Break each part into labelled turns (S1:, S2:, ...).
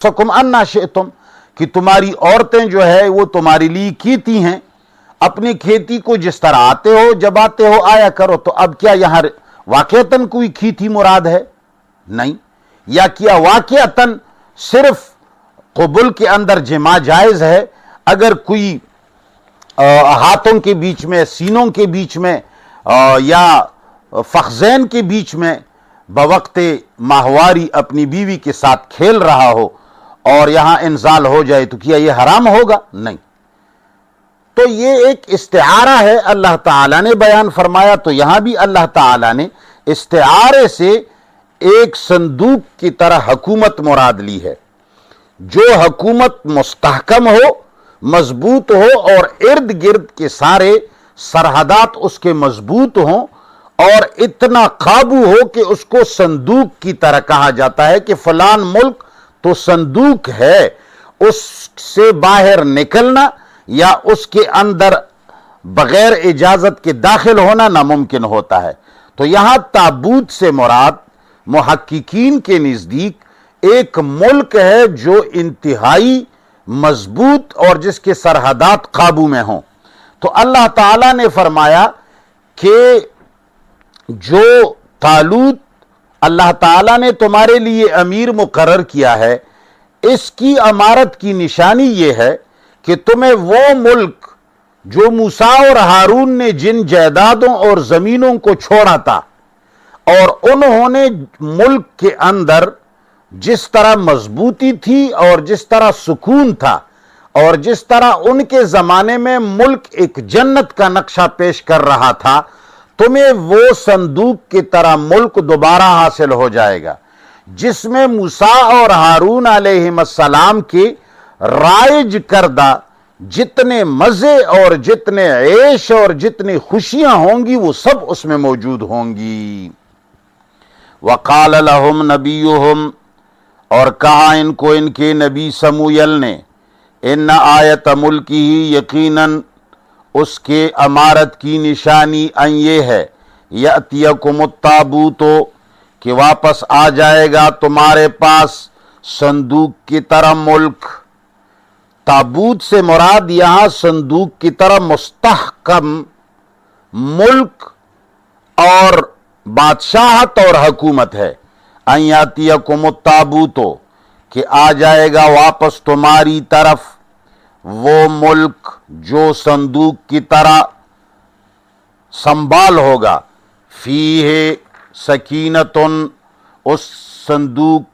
S1: फकुम अन्ना शिअतुम, कि तुम्हारी औरतें जो है वो तुम्हारे लिए कीती हैं, अपनी खेती को जिस तरह आते हो जब आते हो आया करो। तो अब क्या यहां वाकईतन कोई खेती मुराद है? नहीं। या क्या वाकईतन सिर्फ क़ुबुल के अंदर जिमा जायज है? अगर कोई हाथों के बीच में, सीनों के बीच में या फखजैन के बीच में बवक्ते माहवारी अपनी बीवी के साथ खेल रहा हो और यहां इंजाल हो जाए तो क्या यह हराम होगा? नहीं। तो ये एक इस्तिआरा है, अल्लाह ताला ने बयान फरमाया। तो यहां भी अल्लाह ताला ने इस्तिआरे से एक संदूक की तरह हुकूमत मुराद ली है। जो हुकूमत मुस्तहकम हो, मजबूत हो और इर्द गिर्द के सारे सरहदात उसके मजबूत हों और इतना काबू हो कि उसको संदूक की तरह कहा जाता है कि फलान मुल्क तो संदूक है, उससे बाहर निकलना या उसके अंदर बगैर इजाजत के दाखिल होना नामुमकिन होता है। तो यहां ताबूत से मुराद मुहक्किकीन के नजदीक एक मुल्क है जो इंतहाई मजबूत और जिसके सरहदात काबू में हों। तो अल्लाह ताला ने फरमाया कि जो तालूत अल्लाह ताला ने तुम्हारे लिए अमीर मुकर्रर किया है, इसकी अमारत की निशानी यह है कि तुम्हें वो मुल्क जो मूसा और हारून ने जिन जायदादों और जमीनों को छोड़ा था और उन्होंने मुल्क के अंदर जिस तरह मजबूती थी और जिस तरह सुकून था और जिस तरह उनके जमाने में मुल्क एक जन्नत का नक्शा पेश कर रहा था, तुम्हें वो संदूक की तरह मुल्क दोबारा हासिल हो जाएगा जिसमें मूसा और हारून अलैहिस्सलाम के राइज करदा जितने मजे और जितने ऐश और जितनी खुशियां होंगी वो सब उसमें मौजूद होंगी। वक़ाल लहुम नबियुहुम, और कहा इनको इनके नबी समूयल ने, इन्ना आयत मुल्किही, यकीनन उसके अमारत की निशानी अन ये है, यअतियकुमुत ताबूतो, कि वापस आ जाएगा तुम्हारे पास संदूक की तरह मुल्क। ताबूत से मुराद यहां संदूक की तरह मुस्तहकम मुल्क और बादशाहत और हुकूमत है। अन यातियकुमुत ताबूतो, कि आ जाएगा वापस तुम्हारी तरफ वो मुल्क जो संदूक की तरह संभाल होगा। फीहे सकीनतुन, उस संदूक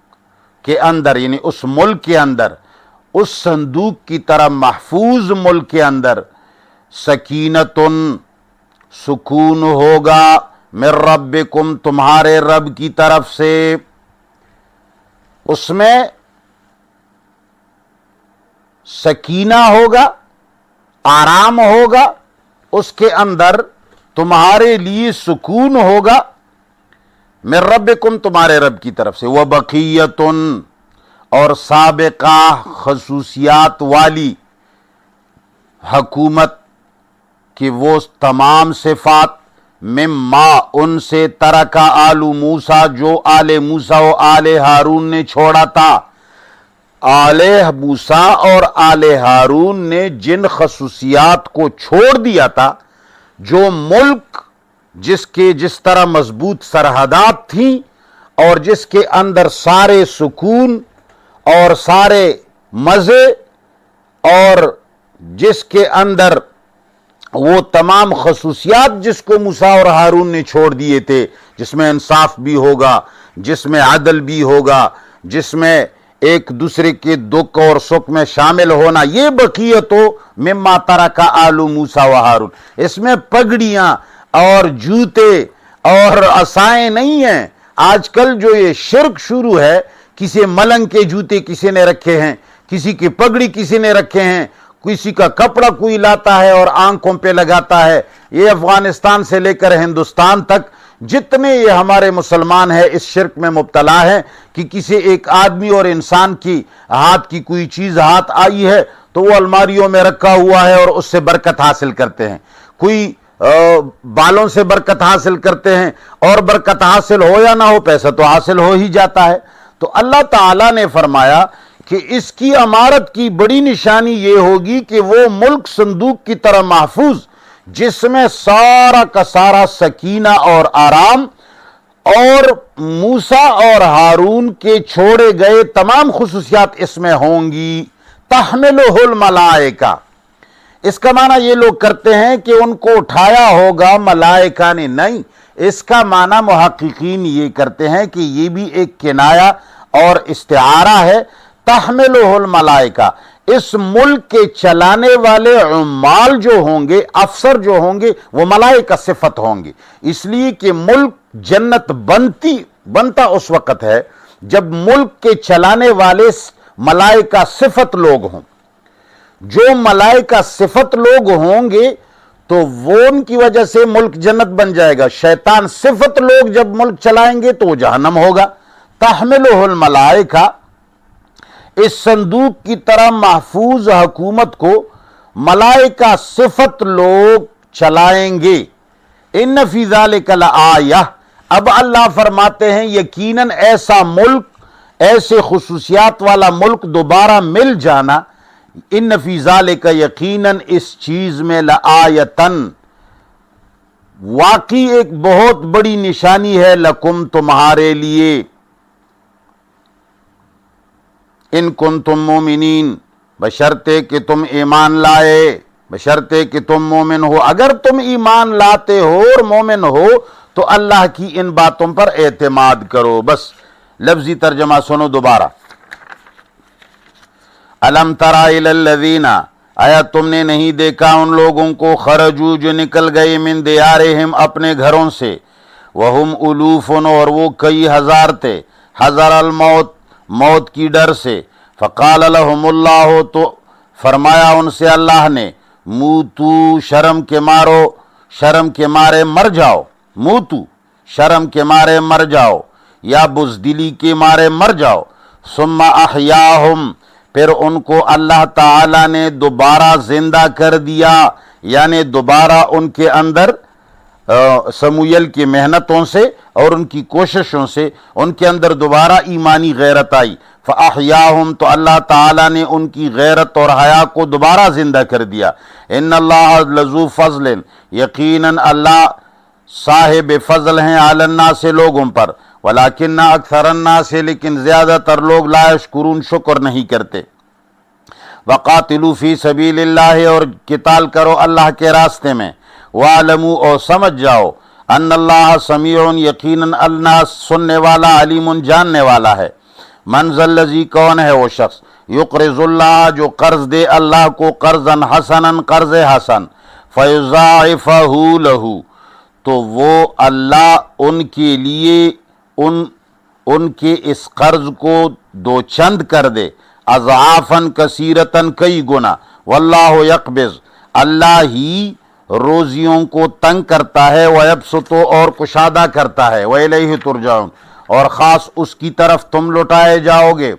S1: के अंदर यानी उस मुल्क के अंदर, उस संदूक की तरह महफूज मुल्क के अंदर सकीनतुन, सुकून होगा, मिर रब्बिकुम, तुम्हारे रब की तरफ से। उसमें सकीना होगा, आराम होगा, उसके अंदर तुम्हारे लिए सुकून होगा, मिर रब्बिकुम, तुम्हारे रब की तरफ से। व बक़ियतुन, और साबिका खसूसियात वाली हुकूमत की वो तमाम सिफात, मिम्मा, उनसे, तरका आलू मूसा, जो आले मूसा व आले हारून ने छोड़ा था। आले मूसा और आले हारून ने जिन खसूसियात को छोड़ दिया था, जो मुल्क जिसके जिस तरह मजबूत सरहदात थी और जिसके अंदर सारे सुकून और सारे मजे और जिसके अंदर वो तमाम खसूसियात जिसको मूसा और हारून ने छोड़ दिए थे, जिसमें इंसाफ भी होगा, जिसमें अदल भी होगा, जिसमें एक दूसरे के दुख और सुख में शामिल होना, ये बक़ियतो मिम्मा तरका आलू मूसा व हारून। इसमें पगड़ियां और जूते और असाएं नहीं हैं। आजकल जो ये शिर्क शुरू है, किसी मलंग के जूते किसी ने रखे हैं, किसी की पगड़ी किसी ने रखे हैं, किसी का कपड़ा कोई लाता है और आंखों पे लगाता है। ये अफगानिस्तान से लेकर हिंदुस्तान तक जितने ये हमारे मुसलमान हैं इस शिर्क में मुब्तला हैं कि किसी एक आदमी और इंसान की हाथ की कोई चीज हाथ आई है तो वो अलमारियों में रखा हुआ है और उससे बरकत हासिल करते हैं। कोई बालों से बरकत हासिल करते हैं और बरकत हासिल हो या ना हो, पैसा तो हासिल हो ही जाता है। तो अल्लाह ताला ने फरमाया کہ اس کی امارت کی بڑی نشانی یہ ہوگی کہ وہ ملک صندوق کی طرح محفوظ، جس میں سارا کا سارا سکینہ اور آرام اور موسیٰ اور ہارون کے چھوڑے گئے تمام خصوصیات اس میں ہوں گی۔ تحملہ الملائکہ، اس کا معنی یہ لوگ کرتے ہیں کہ ان کو اٹھایا ہوگا ملائکہ نے، نہیں، اس کا معنی محققین یہ کرتے ہیں کہ یہ بھی ایک کنایہ اور استعارہ ہے۔ تحملہ الملائکہ، اس ملک کے چلانے والے عمال جو ہوں گے، افسر جو ہوں گے، وہ ملائکہ صفت ہوں گے، اس لیے کہ ملک جنت بنتا اس وقت ہے جب ملک کے چلانے والے ملائکہ صفت لوگ ہوں۔ جو ملائکہ صفت لوگ ہوں گے تو وہ ان کی وجہ سے ملک جنت بن جائے گا۔ شیطان صفت لوگ جب ملک چلائیں گے تو وہ جہنم ہوگا۔ تحملہ الملائکہ، اس صندوق کی طرح محفوظ حکومت کو ملائکہ صفت لوگ چلائیں گے۔ ان فی ذالک لآیہ، اب اللہ فرماتے ہیں یقیناً ایسا ملک، ایسے خصوصیات والا ملک دوبارہ مل جانا، ان فی ذالک، یقیناً اس چیز میں لآیتن، واقعی ایک بہت بڑی نشانی ہے، لکم، تمہارے لیے، ان کنتم مومنین، بشرطے کہ تم ایمان لائے، بشرطے کہ تم مومن ہو۔ اگر تم ایمان لاتے ہو اور مومن ہو تو اللہ کی ان باتوں پر اعتماد کرو۔ بس لفظی ترجمہ سنو دوبارہ۔ الم تر الی الذین، آیا تم نے نہیں دیکھا ان لوگوں کو، خرجو، جو نکل گئے، من دیارہم، اپنے گھروں سے، وہم الوف، اور وہ کئی ہزار تھے، حذر الموت، موت کی ڈر سے، فقال لهم اللہ، تو فرمایا ان سے اللہ نے، موتو، شرم کے مارو، شرم کے مارے مر جاؤ، موتو، شرم کے مارے مر جاؤ، یا بزدلی کے مارے مر جاؤ، ثم احیاہم، پھر ان کو اللہ تعالی نے دوبارہ زندہ کر دیا، یعنی دوبارہ ان کے اندر سمویل کی محنتوں سے اور ان کی کوششوں سے ان کے اندر دوبارہ ایمانی غیرت آئی، فاحیاہم، تو اللہ تعالیٰ نے ان کی غیرت اور حیا کو دوبارہ زندہ کر دیا۔ ان اللہ لذو فضل، یقیناً اللہ صاحب فضل ہیں، علی الناس، لوگوں پر، ولکن اکثر الناس، لیکن زیادہ تر لوگ، لا یشکرون، شکر نہیں کرتے۔ وقاتلوا فی سبیل اللہ، اور قتال کرو اللہ کے راستے میں، وَاعْلَمُوا، اور سمجھ جاؤ، ان اللہ سمیع، یقیناً اللہ سننے والا، علیم، جاننے والا ہے۔ من ذا الذی، کون ہے وہ شخص، یقرض اللہ، جو قرض دے اللہ کو، قرضا حسنا، قرض حسن، فیضاعفہ لہ، تو وہ اللہ ان کے لیے ان کے اس قرض کو دو چند کر دے، اضعافاً کثیرتاً، کئی گنا، واللہ یقبض، اللہ ہی روزیوں کو تنگ کرتا ہے، ویبسط، اور کشادہ کرتا ہے، وإلیہ ترجعون، اور خاص اس کی طرف تم لوٹائے جاؤ گے۔